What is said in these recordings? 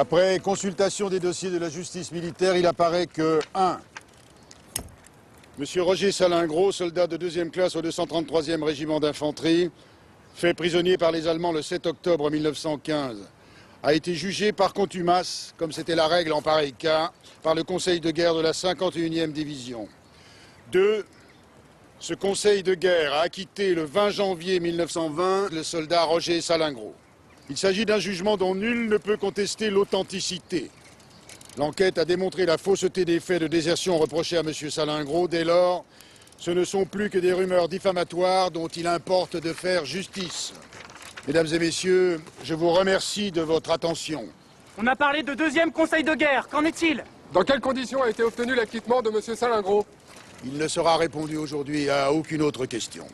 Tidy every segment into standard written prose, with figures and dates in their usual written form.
Après consultation des dossiers de la justice militaire, il apparaît que 1. Monsieur Roger Salingro, soldat de 2e classe au 233e régiment d'infanterie, fait prisonnier par les Allemands le 7 octobre 1915, a été jugé par contumace, comme c'était la règle en pareil cas, par le Conseil de guerre de la 51e division. 2. Ce Conseil de guerre a acquitté le 20 janvier 1920 le soldat Roger Salingro. Il s'agit d'un jugement dont nul ne peut contester l'authenticité. L'enquête a démontré la fausseté des faits de désertion reprochés à M. Salingro. Dès lors, ce ne sont plus que des rumeurs diffamatoires dont il importe de faire justice. Mesdames et messieurs, je vous remercie de votre attention. On a parlé de 2e conseil de guerre, qu'en est-il? Dans quelles conditions a été obtenu l'acquittement de M. Salingro? Il ne sera répondu aujourd'hui à aucune autre question.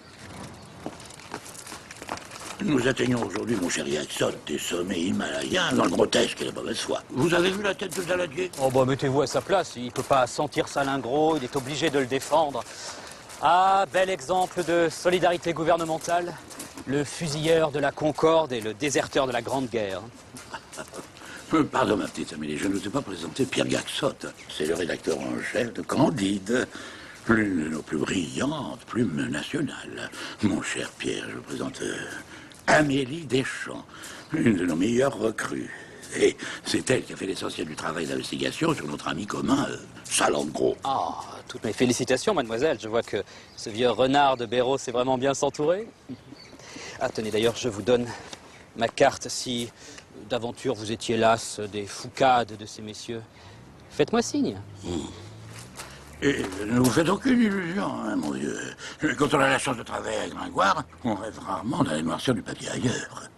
Nous atteignons aujourd'hui, mon cher Jackson, des sommets himalayens dans le grotesque et la mauvaise foi. Vous avez vu la tête de Daladier? Oh bah mettez-vous à sa place, il peut pas sentir Salingro, il est obligé de le défendre. Ah, bel exemple de solidarité gouvernementale. Le fusilleur de la Concorde et le déserteur de la Grande Guerre. Pardon, ma petite Amélie, je ne vous ai pas présenté Pierre Jackson. C'est le rédacteur en chef de Candide. L'une de nos plus brillantes plumes nationales. Mon cher Pierre, je vous présente Amélie Deschamps, l'une de nos meilleures recrues. Et c'est elle qui a fait l'essentiel du travail d'investigation sur notre ami commun, Salingro. Ah, toutes mes félicitations, mademoiselle. Je vois que ce vieux renard de Béraud sait vraiment bien s'entourer. Ah, tenez, d'ailleurs, je vous donne ma carte si, d'aventure, vous étiez las des foucades de ces messieurs. Faites-moi signe. Et ne vous faites aucune illusion, hein, mon vieux. Quand on a la chance de travailler avec Gringoire, on rêve rarement d'aller noircir du papier ailleurs.